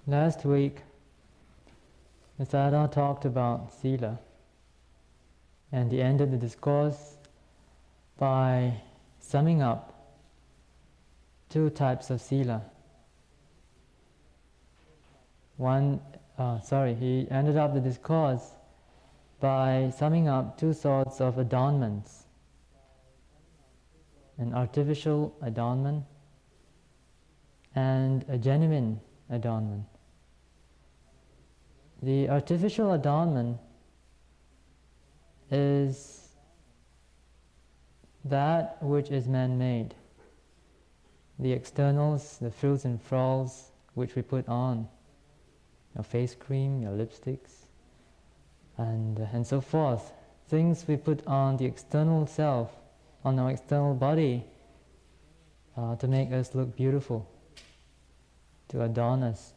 Last week, the Sayadaw talked about sila, and he ended the discourse by summing up two types of sila. He ended up the discourse by summing up two sorts of adornments: an artificial adornment and a genuine adornment. The artificial adornment is that which is man-made, the externals, the frills and frolls which we put on, your face cream, your lipsticks, and so forth. Things we put on the external self, on our external body, to make us look beautiful, to adorn us.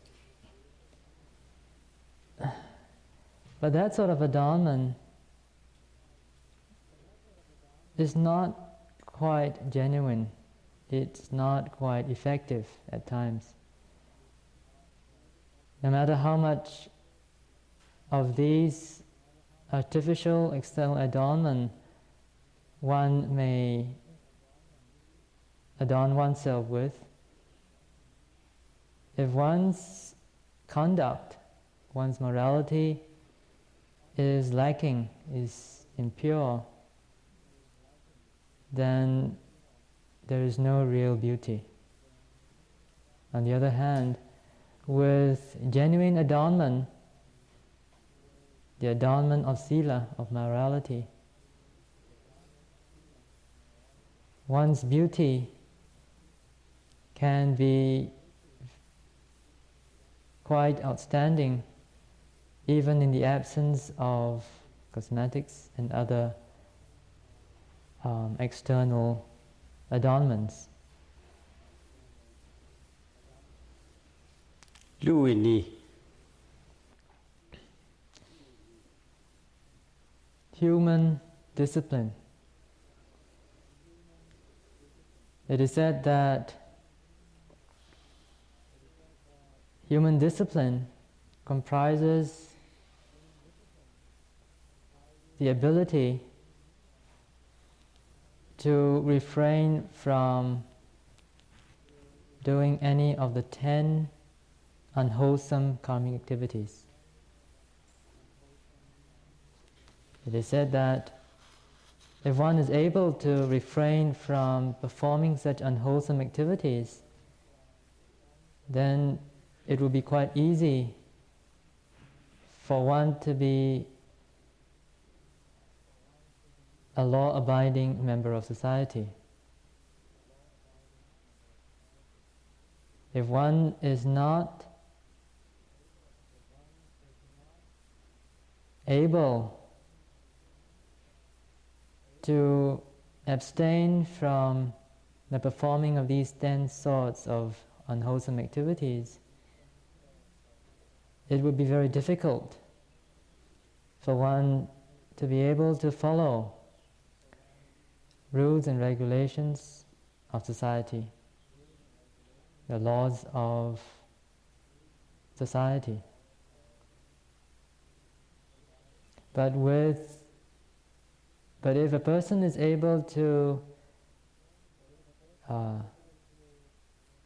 But that sort of adornment is not quite genuine. It's not quite effective at times. No matter how much of these artificial external adornment one may adorn oneself with, if one's conduct, one's morality is lacking, is impure, then there is no real beauty. On the other hand, with genuine adornment, the adornment of sila, of morality, one's beauty can be quite outstanding even in the absence of cosmetics and other external adornments. လူဝိနည်း Human discipline. It is said that human discipline comprises the ability to refrain from doing any of the 10 unwholesome karmic activities. It is said that if one is able to refrain from performing such unwholesome activities, then it will be quite easy for one to be a law-abiding member of society. If one is not able to abstain from the performing of these 10 sorts of unwholesome activities, it would be very difficult for one to be able to follow rules and regulations of society, the laws of society. But if a person is able to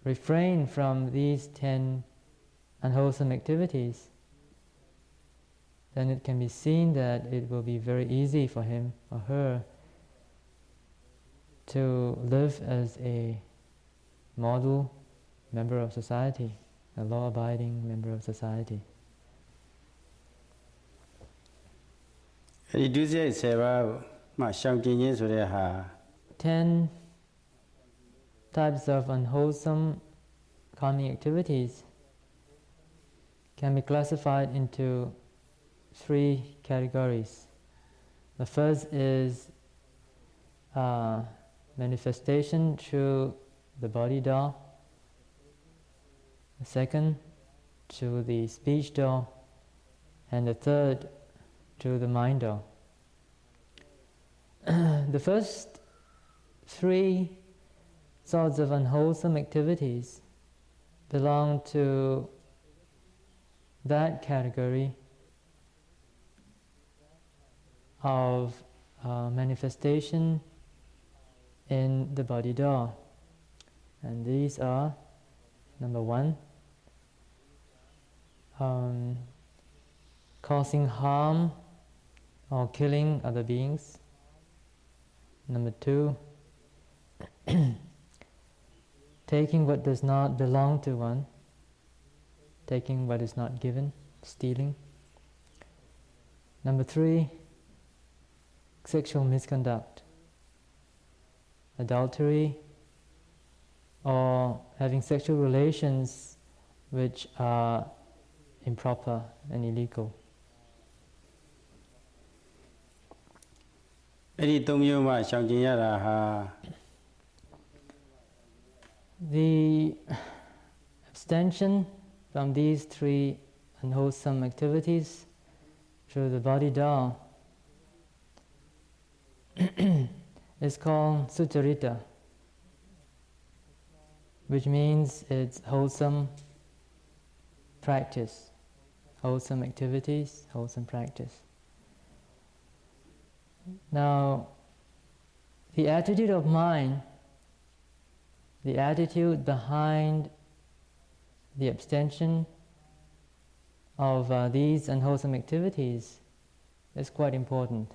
refrain from these 10 unwholesome activities, then it can be seen that it will be very easy for him or her to live as a model member of society, a law-abiding member of society. အဲဒီဒုစရိုက်10ပါးမှရှောင်ကျဉ်ခြင်းဆိုတဲ့ဟာ 10 types of unwholesome karmic activities can be classified into 3 categories. The first is manifestation through the body door. The second, through the speech door. And the third, through the mind door. The first 3 sorts of unwholesome activities belong to that category of manifestation in the body door. And these are, number one, causing harm or killing other beings. Number two, taking what does not belong to one, taking what is not given, stealing. Number three, sexual misconduct, adultery, or having sexual relations which are improper and illegal. အဲ့ဒီသုံးမျိုးမှရှောင်ကျဉ်ရတာဟာ The abstention from these three unwholesome activities through the body door is called sucharita, which means it's wholesome practice, wholesome activities, wholesome practice. Now, the attitude of mind, the attitude behind the abstention of these unwholesome activities is quite important.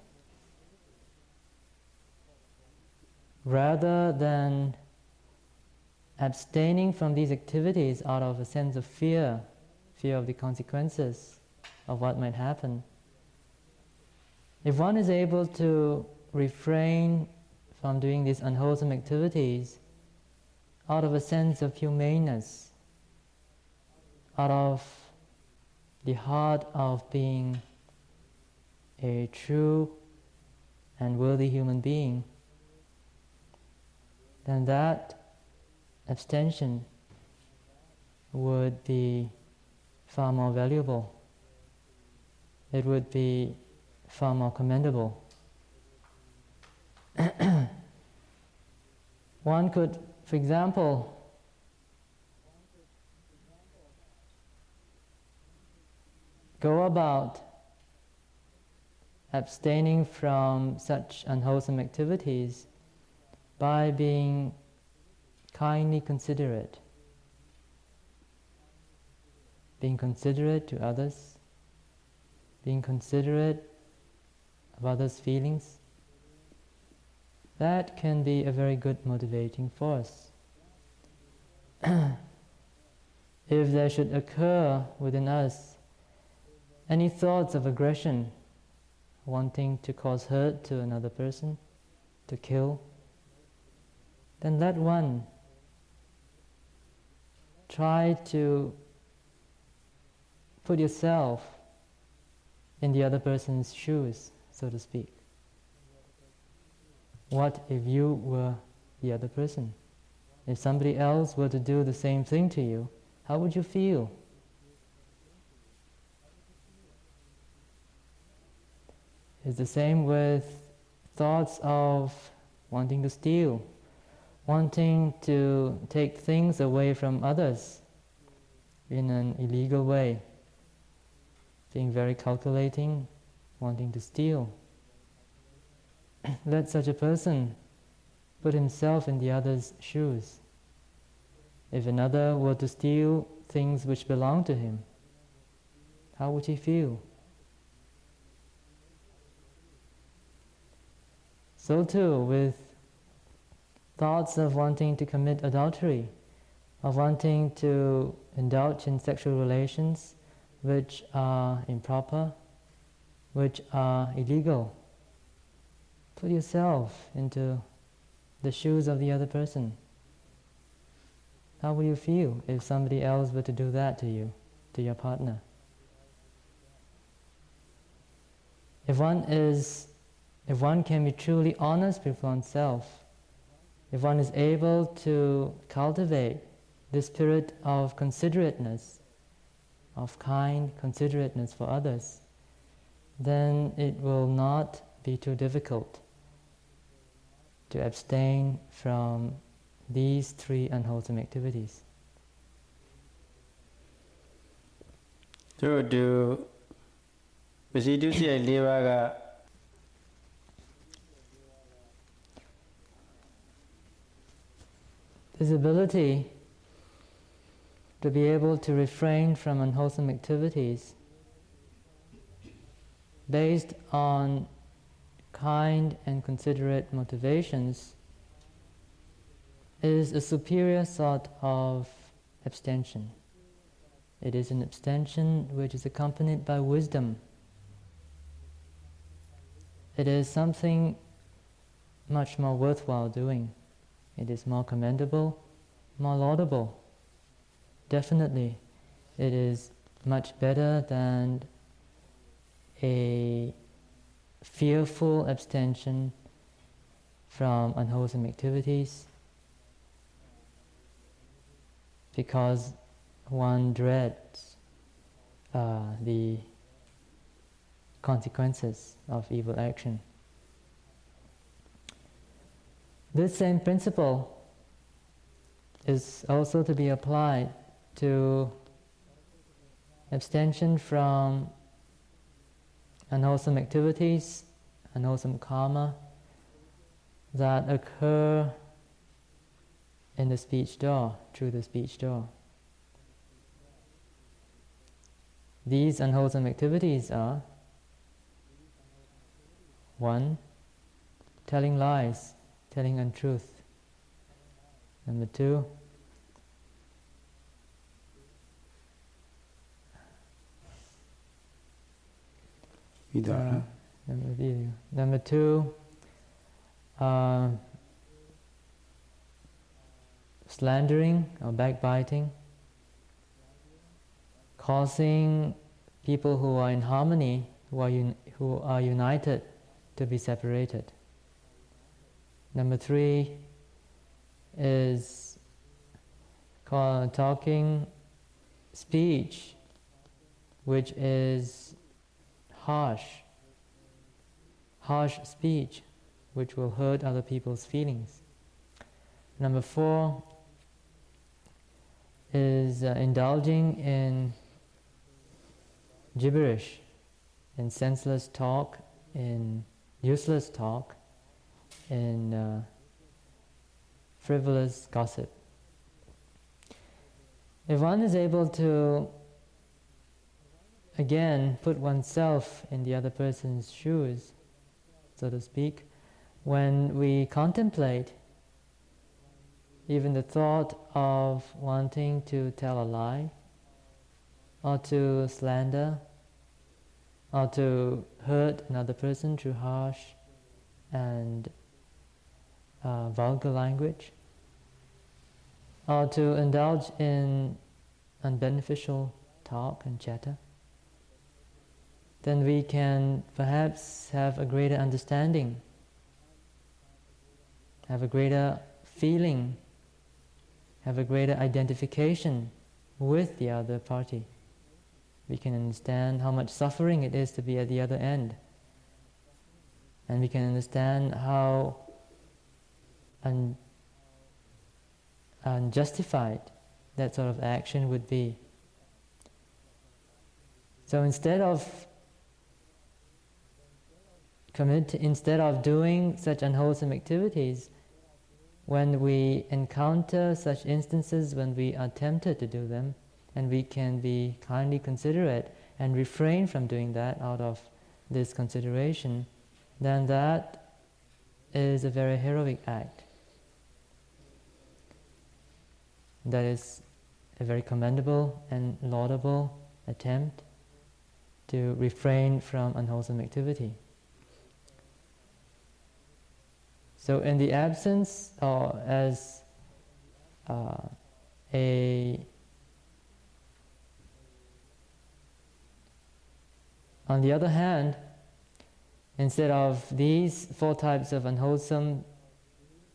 Rather than abstaining from these activities out of a sense of fear of the consequences of what might happen, if one is able to refrain from doing these unwholesome activities out of a sense of humaneness, out of the heart of being a true and worthy human being, then that abstention would be far more valuable. It would be far more commendable. One could, for example, go about abstaining from such unwholesome activities by being kindly considerate, being considerate to others, being considerate of others' feelings. That can be a very good motivating force. If there should occur within us any thoughts of aggression, wanting to cause hurt to another person, to kill, then let one try to put yourself in the other person's shoes, so to speak. What if you were the other person? If somebody else were to do the same thing to you, how would you feel? It's the same with thoughts of wanting to steal, wanting to take things away from others in an illegal way, being very calculating, wanting to steal. Let such a person put himself in the other's shoes. If another were to steal things which belong to him, how would he feel? So too with thoughts of wanting to commit adultery, of wanting to indulge in sexual relations which are improper, which are illegal. Put yourself into the shoes of the other person. How will you feel if somebody else were to do that to you, to your partner? If one can be truly honest with oneself, if one is able to cultivate the spirit of considerateness, of kind considerateness for others, then it will not be too difficult to abstain from these three unwholesome activities. တို့တူပစ္စည်းဒုစရိုက်၄ပါးက this ability to be able to refrain from unwholesome activities based on kind and considerate motivations is a superior sort of abstention. It is an abstention which is accompanied by wisdom. It is something much more worthwhile doing. It is more commendable, more laudable. Definitely, it is much better than a fearful abstention from unwholesome activities, because one dreads the consequences of evil action. This same principle is also to be applied to abstention from unwholesome activities, unwholesome karma that occur in the speech door, through the speech door. These unwholesome activities are: 1. Telling lies, telling untruth. Number 2. Number 2. Slandering or backbiting, causing people who are in harmony, who are united, to be separated. Number 3 is talking speech which is harsh speech which will hurt other people's feelings. Number 4 is indulging in gibberish, in senseless talk, in useless talk, in frivolous gossip. If one is able to, again, put oneself in the other person's shoes, so to speak, when we contemplate even the thought of wanting to tell a lie, or to slander, or to hurt another person through harsh and vulgar language, or to indulge in unbeneficial talk and chatter, then we can perhaps have a greater understanding, have a greater feeling, have a greater identification with the other party. We can understand how much suffering it is to be at the other end. And we can understand how unjustified that sort of action would be. So instead of doing such unwholesome activities, when we encounter such instances, when we are tempted to do them, and we can be kindly considerate and refrain from doing that out of this consideration, then that is a very heroic act. That is a very commendable and laudable attempt to refrain from unwholesome activity. So in the absence, or as on the other hand, instead of these 4 types of unwholesome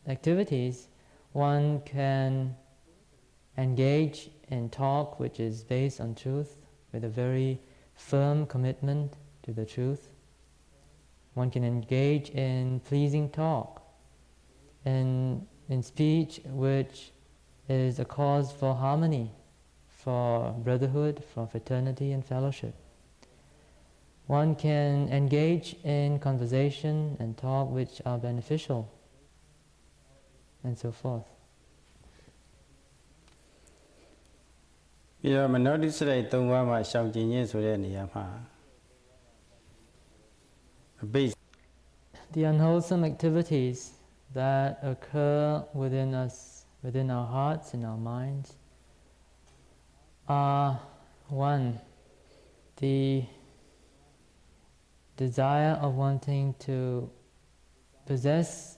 activities, one can engage in talk which is based on truth, with a very firm commitment to the truth. One can engage in pleasing talk, in speech which is a cause for harmony, for brotherhood, for fraternity and fellowship. One can engage in conversation and talk which are beneficial, and so forth. ပြီးတော့မနောတိစရိုက်၃ပါးမှာရှောင်ကျင်ခြင်းဆိုတဲ့နေရာမှာအဘိဓ The unwholesome activities that occur within us, within our hearts and our minds, are one, the desire of wanting to possess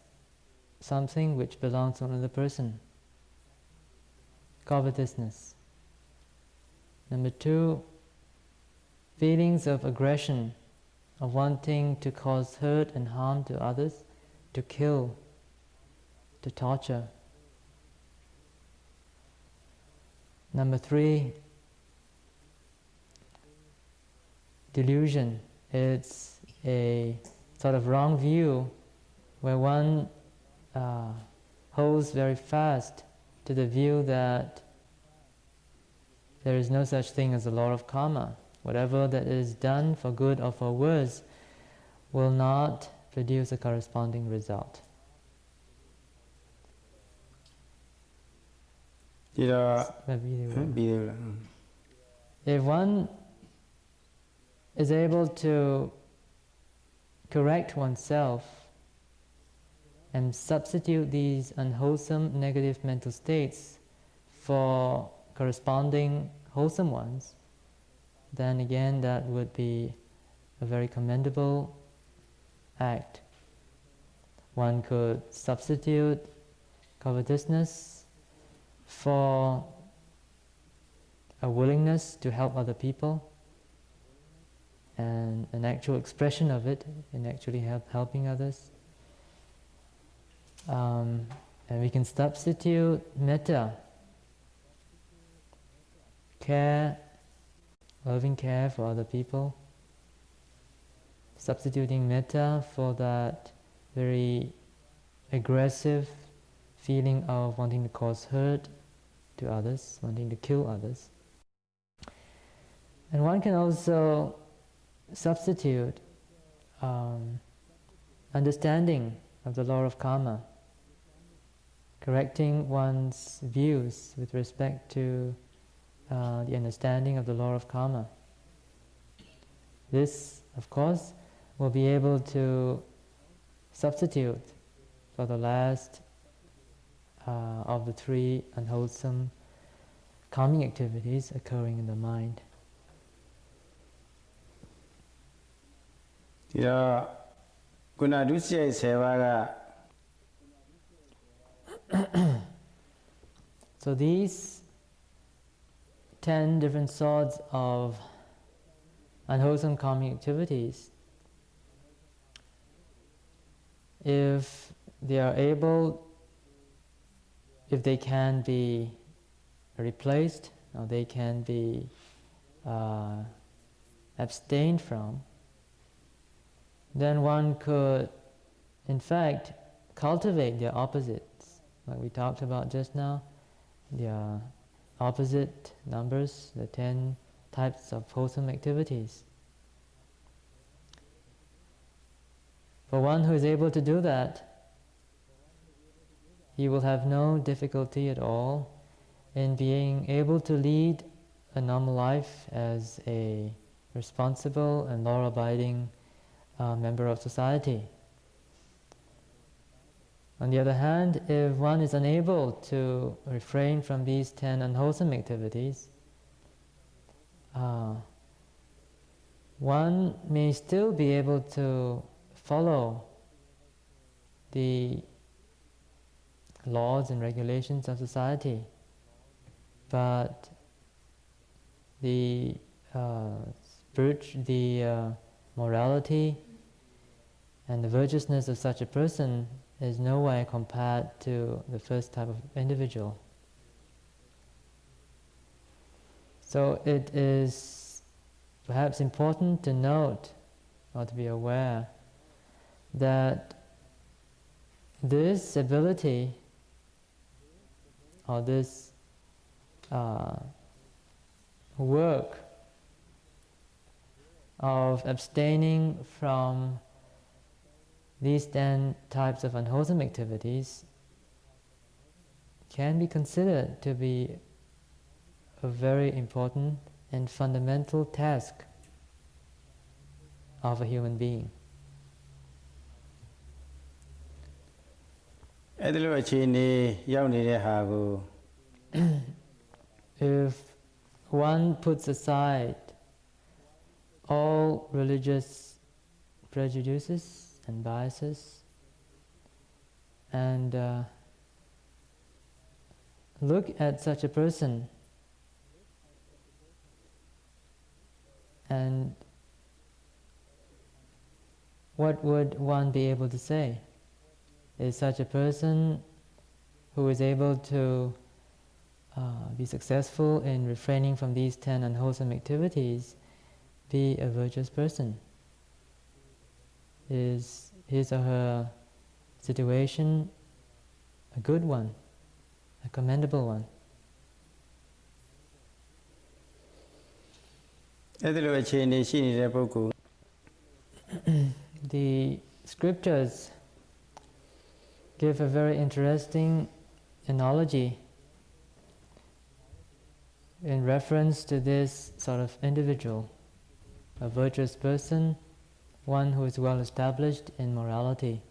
something which belongs to another person, covetousness. Number two, feelings of aggression, of wanting to cause hurt and harm to others, to kill, to torture. Number three, delusion. It's a sort of wrong view where one holds very fast to the view that there is no such thing as a law of karma. Whatever that is done for good or for worse will not produce a corresponding result. ဒီတော့ If one is able to correct oneself and substitute these unwholesome negative mental states for corresponding wholesome ones, then again that would be a very commendable act. One could substitute covetousness for a willingness to help other people and an actual expression of it in actually helping others. And we can substitute metta, care, loving care for other people, substituting metta for that very aggressive feeling of wanting to cause hurt to others, wanting to kill others. And one can also substitute understanding of the law of karma, correcting one's views with respect to the understanding of the law of karma. This, of course, will be able to substitute for the last of the three unwholesome calming activities occurring in the mind. ဒီတော့ကုဏဒုစရိုက်10ပါးက So these 10 different sorts of unwholesome calming activities, if they are able, if they can be replaced or they can be abstained from, then one could in fact cultivate their opposites, like we talked about just now, their opposite numbers, the 10 types of wholesome activities. For one who is able to do that, he will have no difficulty at all in being able to lead a normal life as a responsible and law-abiding member of society. On the other hand, if one is unable to refrain from these 10 unwholesome activities, one may still be able to follow the laws and regulations of society, but the morality and the virtuousness of such a person is nowhere compared to the first type of individual. So it is perhaps important to note or to be aware that this ability or this work of abstaining from these 10 types of unwholesome activities can be considered to be a very important and fundamental task of a human being. If one puts aside all religious prejudices and biases and look at such a person and what would one be able to say? Is such a person who is able to be successful in refraining from these 10 unwholesome activities be a virtuous person? Is his or her situation a good one, a commendable one? The scriptures give a very interesting analogy in reference to this sort of individual, a virtuous person, one who is well established in morality.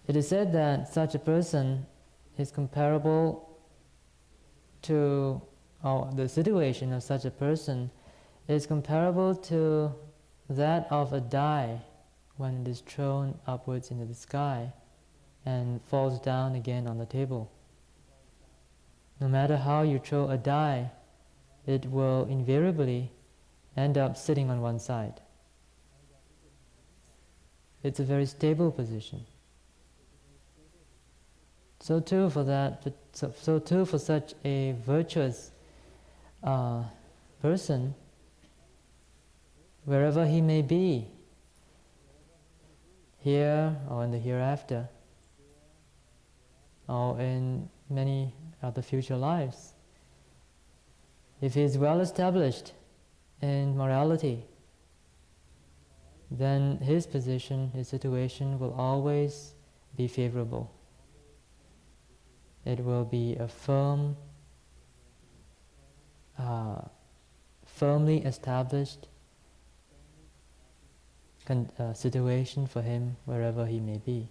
It is said that such a person is comparable to, or the situation of such a person is comparable to that of a die when it is thrown upwards into the sky and falls down again on the table. No matter how you throw a die, it will invariably end up sitting on one side. It's a very stable position. So too for such a virtuous person, wherever he may be, here or in the hereafter, or in many other future lives, if he is well established in morality, then his position, his situation will always be favorable. It will be a firmly established situation for him wherever he may be.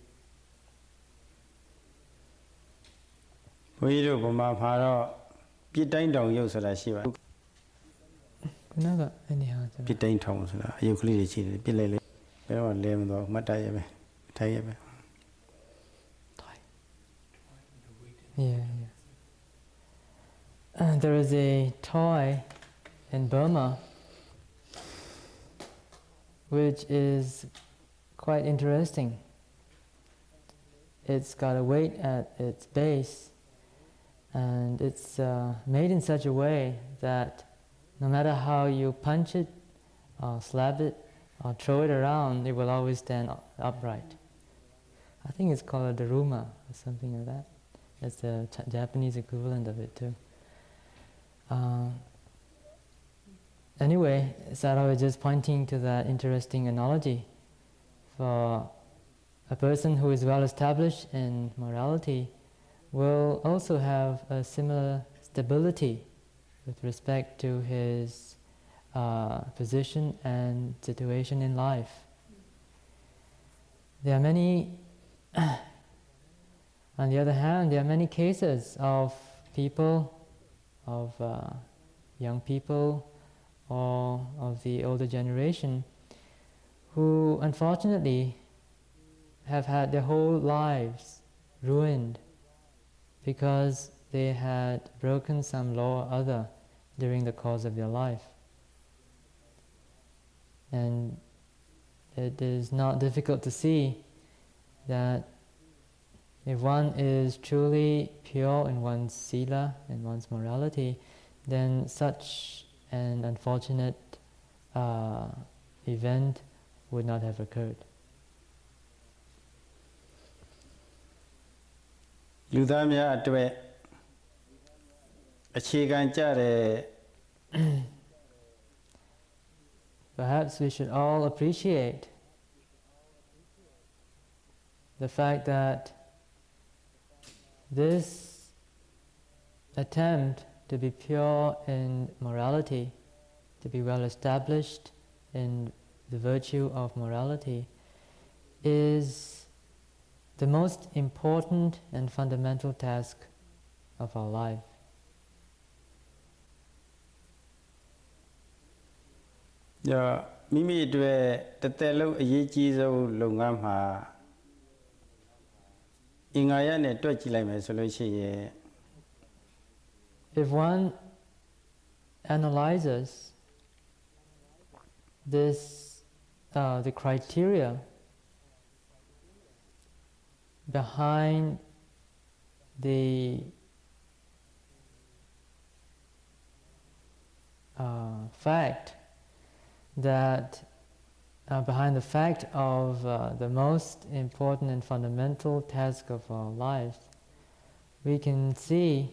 There is a toy in Burma which is quite interesting. It's got a weight at its base, and it's made in such a way that no matter how you punch it, or slap it, or throw it around, it will always stand upright. I think it's called a daruma or something like that. That's the Japanese equivalent of it too. Anyway, Sayadaw was just pointing to that interesting analogy. For a person who is well established in morality will also have a similar stability with respect to his position and situation in life. There are many, on the other hand, there are many cases of people, of young people, or of the older generation, who unfortunately have had their whole lives ruined because they had broken some law or other during the course of their life. And it is not difficult to see that if one is truly pure in one's sila, in one's morality, then such an unfortunate event would not have occurred. Perhaps we should all appreciate the fact that this attempt to be pure in morality, to be well established in the virtue of morality, is the most important and fundamental task of our life. Yeah, Mimi do the telo a yejizo lungama Ingayane Twachilame solution. If one analyzes this, the criteria behind the fact that behind the fact of the most important and fundamental task of our lives, we can see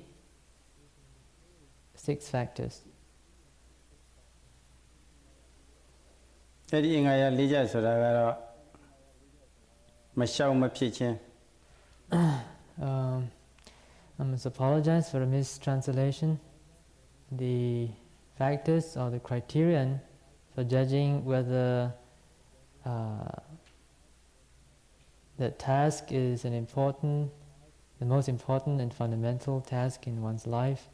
6 factors. I must apologize for a mistranslation. The factors or the criterion for judging whether the task is the most important and fundamental task in one's life,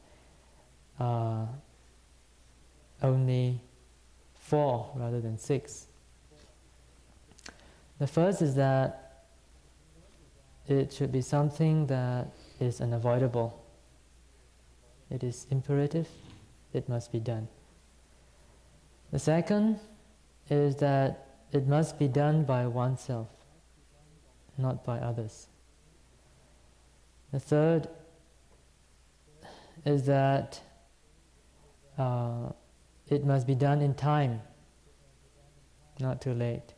only 4 rather than 6. The first is that it should be something that is unavoidable. It is imperative, it must be done. The second is that it must be done by oneself, not by others. The third is that it must be done in time, not too late.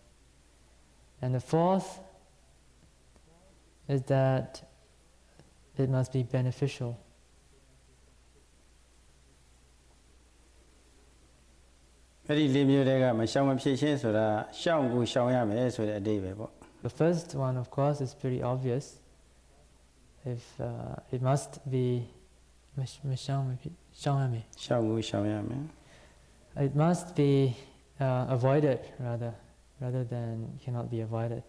And the fourth is that it must be beneficial. The first one, of course, is pretty obvious. If it must be it must be avoided rather than cannot be avoided.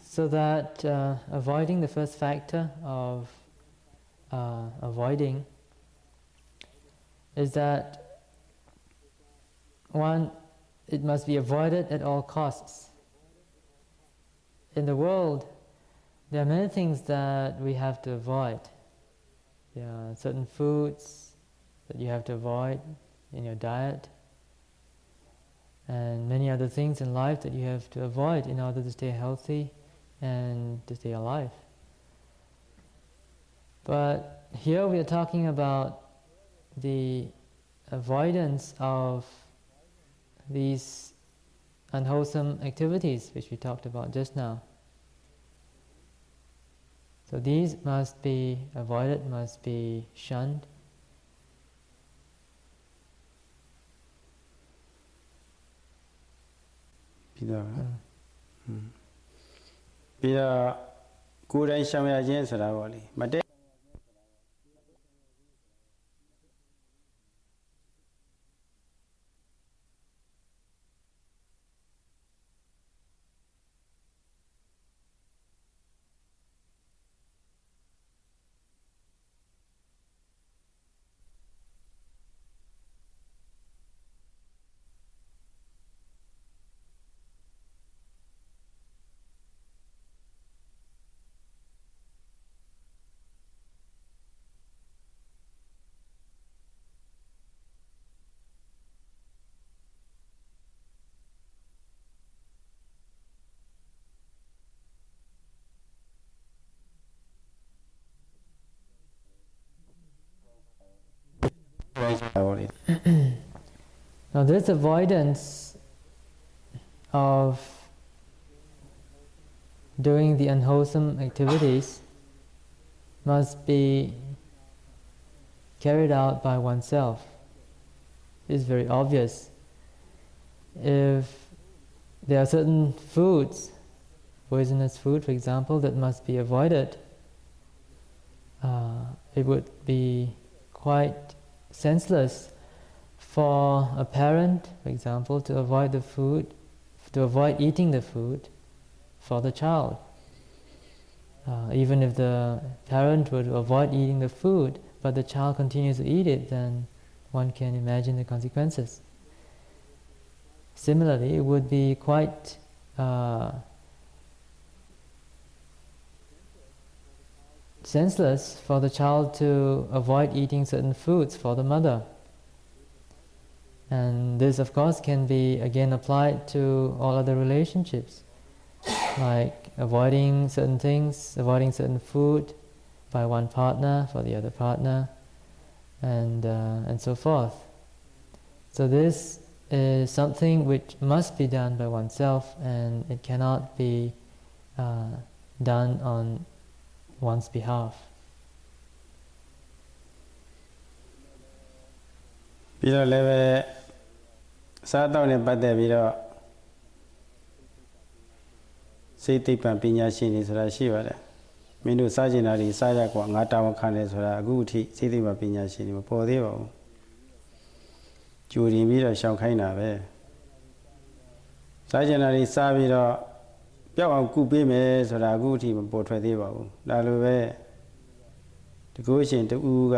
So that avoiding the first factor of avoiding is that it must be avoided at all costs. In the world, there are many things that we have to avoid. There are certain foods that you have to avoid in your diet, and many other things in life that you have to avoid in order to stay healthy and to stay alive. But here we are talking about the avoidance of these unwholesome activities which we talked about just now. So these must be avoided, must be shunned. Now this avoidance of doing the unwholesome activities must be carried out by oneself. It's very obvious. If there are certain foods, poisonous food for example, that must be avoided, it would be quite senseless for a parent, for example, to avoid the food, to avoid eating the food for the child. Even if the parent would avoid eating the food, but the child continues to eat it, then one can imagine the consequences. Similarly, it would be quite senseless for the child to avoid eating certain foods for the mother. And this, of course, can be again applied to all other relationships, like avoiding certain things, avoiding certain food by one partner for the other partner, and so forth. So this is something which must be done by oneself, and it cannot be done on one's behalf. ပြီးတော့လည်းပဲစားတော့နဲ့ပတ်သက်ပြီးတော့စိတ်သိပ္ပံပညာရှင်တွေဆိုတာရှိပါတယ်မင်းတို့စားကျင်တာတွေစားရကွာငါတာဝန်ခံတယ်ဆိုတာအခုအထိစိတ်သိပ္ပံပညာရှင်တွေမပေါ်သေးပါဘူးကြိုတင်ပြီးတော့ရှောင်ခိုင်းတာပဲစားကျင်တာတွေစားပြီးတော့ပျောက်အောင်ကုပေးမယ်ဆိုတာအခုအထိမပေါ်ထွက်သေးပါဘူးဒါလိုပဲတကူရှင်တူက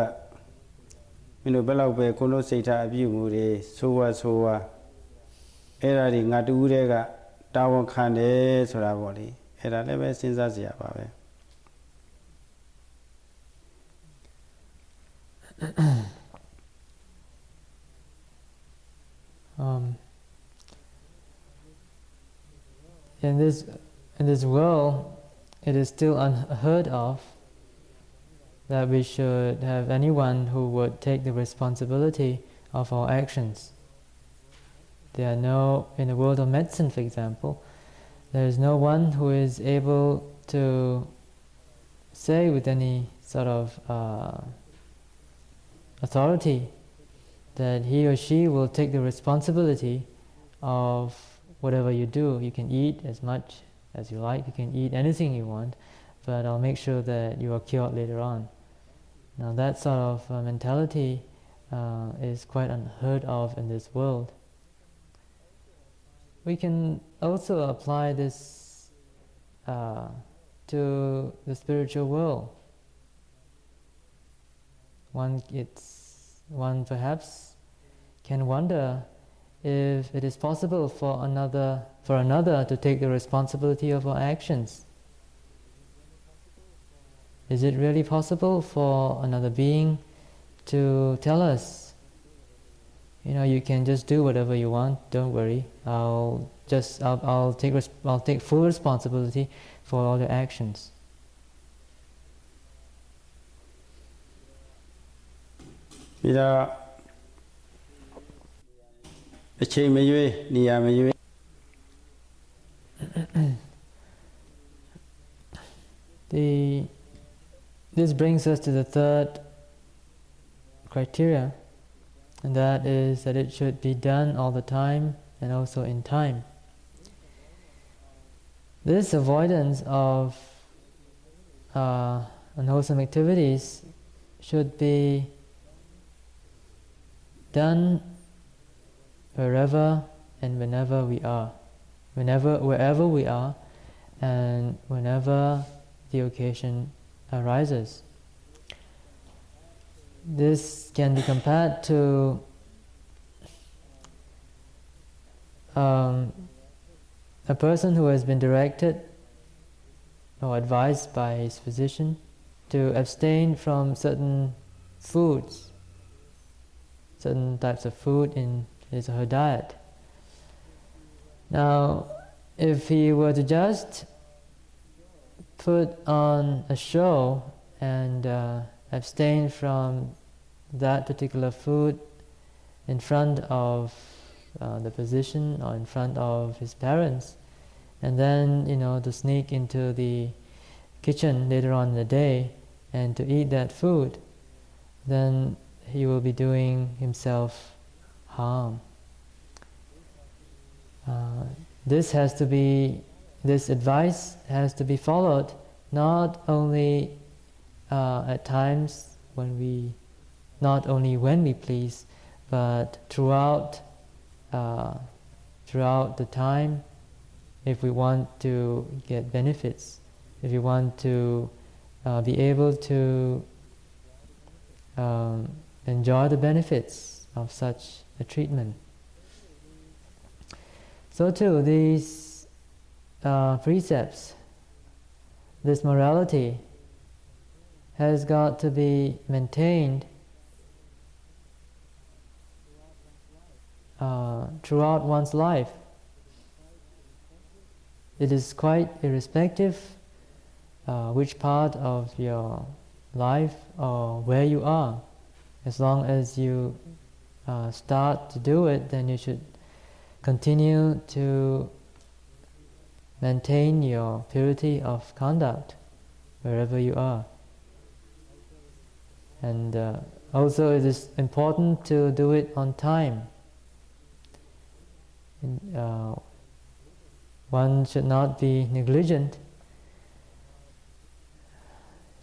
မင်းတို့ဘယ်လောက်ပဲကိုလို့စိတ်ထားအပြုမှုတွေဆိုးဝါအဲ့ဒါတွေငါတူးတဲ့ကတာဝန်ခံတယ်ဆိုတာပေါ့လေအဲ့ဒါလည်းပဲစဉ်းစားစရာပါပဲ In this world, it is still unheard of that we should have anyone who would take the responsibility of our actions. There are no, in the world of medicine, for example, there is no one who is able to say with any sort of authority that he or she will take the responsibility of whatever you do. You can eat as much as you like, you can eat anything you want, but I'll make sure that you are cured later on. Now that sort of mentality is quite unheard of in this world. We can also apply this to the spiritual world. One perhaps can wonder if it is possible for another to take the responsibility of our actions. Is it really possible for another being to tell us, you can just do whatever you want, don't worry, I'll take full responsibility for all your actions. This brings us to the third criteria, and that is that it should be done all the time and also in time. This avoidance of unwholesome activities should be done wherever and whenever we are, wherever we are, and whenever the occasion arises. This can be compared to a person who has been directed or advised by his physician to abstain from certain foods, certain types of food in his or her diet. Now, if he were to just put on a show and abstain from that particular food in front of the physician or in front of his parents, and then to sneak into the kitchen later on in the day and to eat that food, then he will be doing himself harm. This advice has to be followed not only at times not only when we please, but throughout the time, if we want to get benefits, if we want to be able to enjoy the benefits of such a treatment. So too, these precepts, this morality, has got to be maintained throughout one's life. It is quite irrespective which part of your life or where you are. As long as you start to do it, then you should continue to maintain your purity of conduct wherever you are. And also it is important to do it on time. One should not be negligent,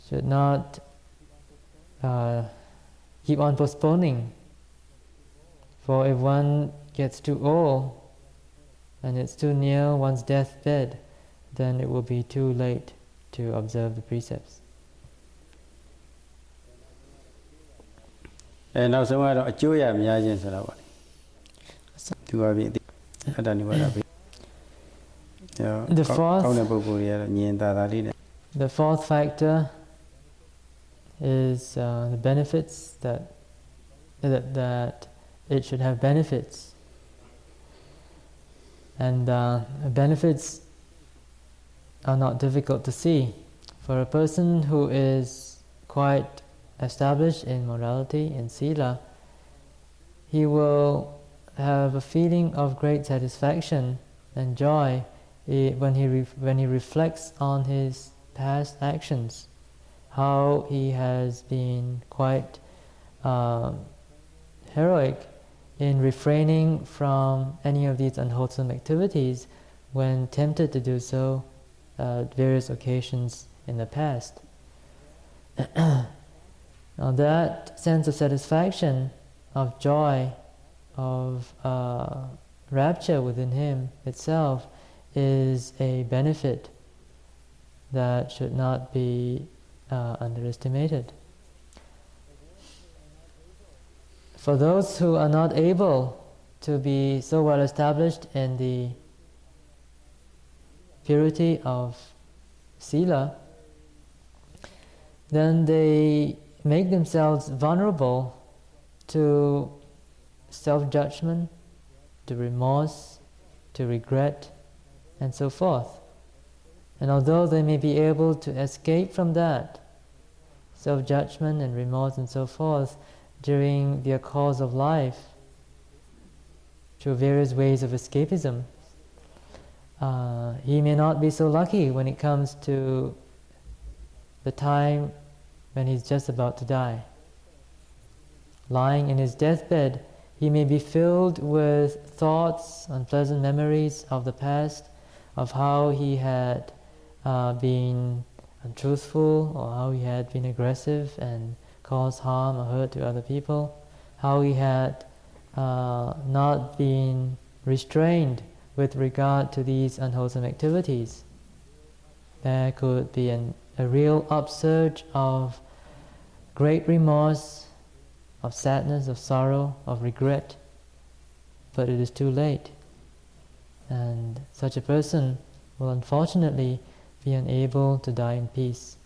should not keep on postponing. For if one gets too old and it's too near one's deathbed, then it will be too late to observe the precepts. နောက်ဆုံးကတော့အကျိုးရများခြင်းဆိုတာပေါ့။သူကပြည့်အတ္တနိဗ္ဗာန်ပဲ။ The fourth ကောင်းတဲ့ပုဂ္ဂိုလ်တွေကတော့ဉာဏ်သာသာလေးနဲ့ The fourth factor is the benefits that it should have benefits. And benefits are not difficult to see. For a person who is quite established in morality, in sila, he will have a feeling of great satisfaction and joy when he reflects on his past actions, how he has been quite heroic in refraining from any of these unwholesome activities when tempted to do so at various occasions in the past. Now that sense of satisfaction, of joy, of rapture within him itself is a benefit that should not be underestimated. For those who are not able to be so well established in the purity of sila, then they make themselves vulnerable to self-judgment, to remorse, to regret, and so forth. And although they may be able to escape from that self-judgment and remorse and so forth during their course of life through various ways of escapism, he may not be so lucky when it comes to the time when he's just about to die. Lying in his deathbed, he may be filled with thoughts, unpleasant memories of the past, of how he had been untruthful, or how he had been aggressive and caused harm or hurt to other people, how he had not been restrained with regard to these unwholesome activities. There could be a real upsurge of great remorse, of sadness, of sorrow, of regret, but it is too late. And such a person will unfortunately be unable to die in peace.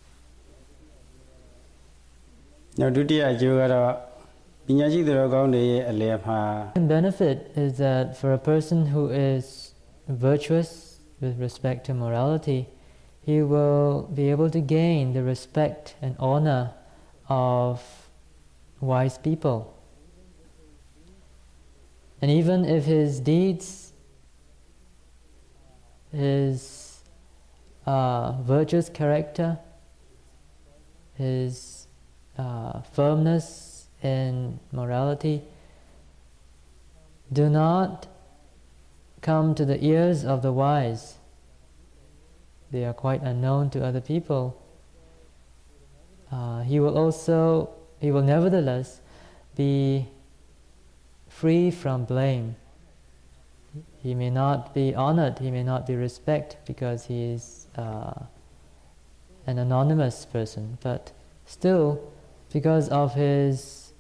Now, the benefit is that for a person who is virtuous with respect to morality, he will be able to gain the respect and honor of wise people. And even if his deeds, his virtuous character, his firmness in morality do not come to the ears of the wise, they are quite unknown to other people, he will nevertheless be free from blame. He may not be honored, he may not be respected because he is an anonymous person, but still, because of his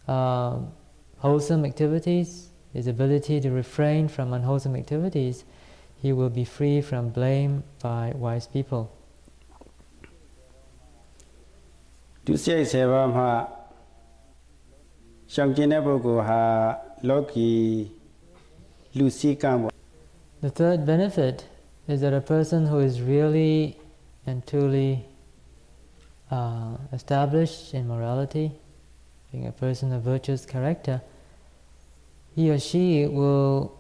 wholesome activities, his ability to refrain from unwholesome activities, he will be free from blame by wise people. ဒုစရိုက်7ပါးမှာရှောင်ကျဉ်တဲ့ပုဂ္ဂိုလ်ဟာလောကီလူစည်းကမ်းပေါ့ The third benefit is that a person who is really and truly established in morality, being a person of virtuous character, he or she will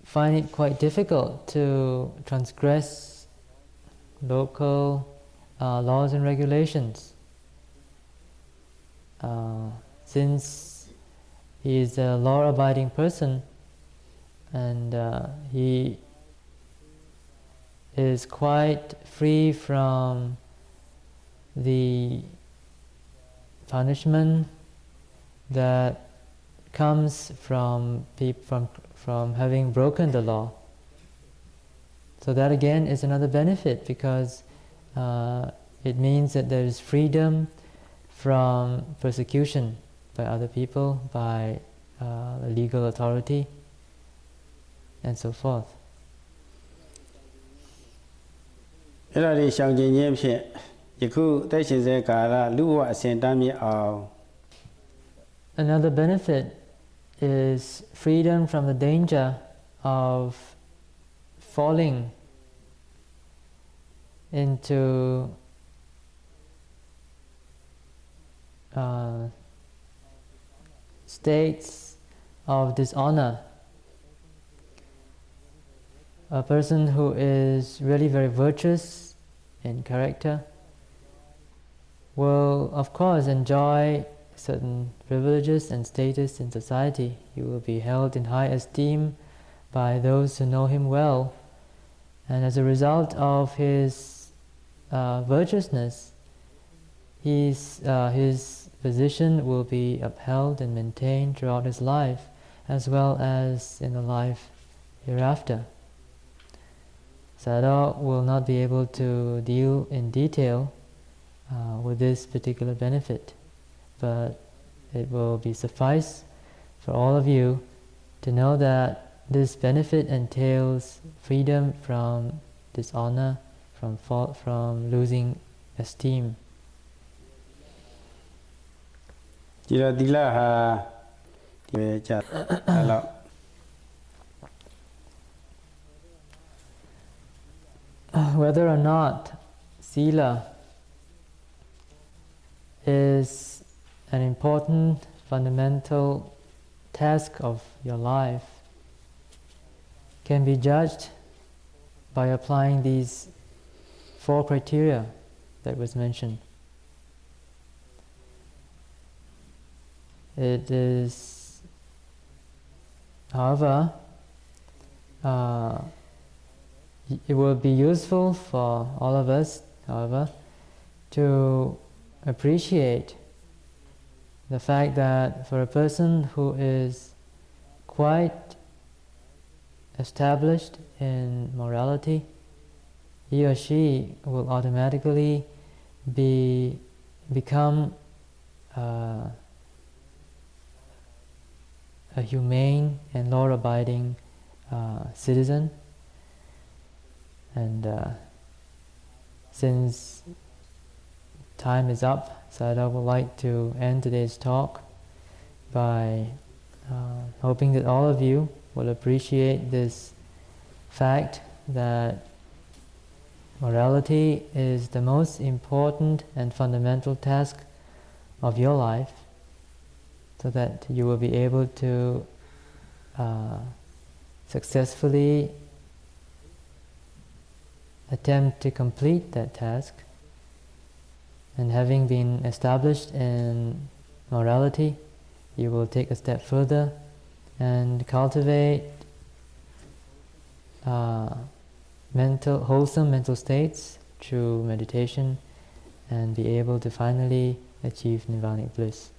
find it quite difficult to transgress local laws and regulations. Since he is a law-abiding person and he is quite free from the punishment that comes from having broken the law. So that again is another benefit, because it means that there is freedom from persecution by other people, by legal authority, and so forth. အဲ့ဒါတွေရှောင်ကျဉ်ခြင်းဖြင့်ယခုတိုက်ရှင်စေကာလလူဘဝအစဉ်တမ်းမြင့်အောင် Another benefit is freedom from the danger of falling into states of dishonor. A person who is really very virtuous in character will of course enjoy certain privileges and status in society. He will be held in high esteem by those who know him well, and as a result of his virtuousness, his position will be upheld and maintained throughout his life, as well as in the life hereafter. Sayadaw will not be able to deal in detail with this particular benefit, but it will be suffice for all of you to know that this benefit entails freedom from dishonor, from losing esteem. ဒီတော့သီလဟာဒီပဲကြာအဲ့တော့ Whether or not sila is an important fundamental task of your life can be judged by applying these 4 criteria that was mentioned. It is, however, it will be useful for all of us, however, to appreciate the fact that for a person who is quite established in morality, he or she will automatically become a humane and law-abiding citizen. And since time is up, Sayadaw would like to end today's talk by hoping that all of you will appreciate this fact that morality is the most important and fundamental task of your life, so that you will be able to successfully attempt to complete that task, and having been established in morality, you will take a step further and cultivate wholesome mental states through meditation and be able to finally achieve nirvanic bliss.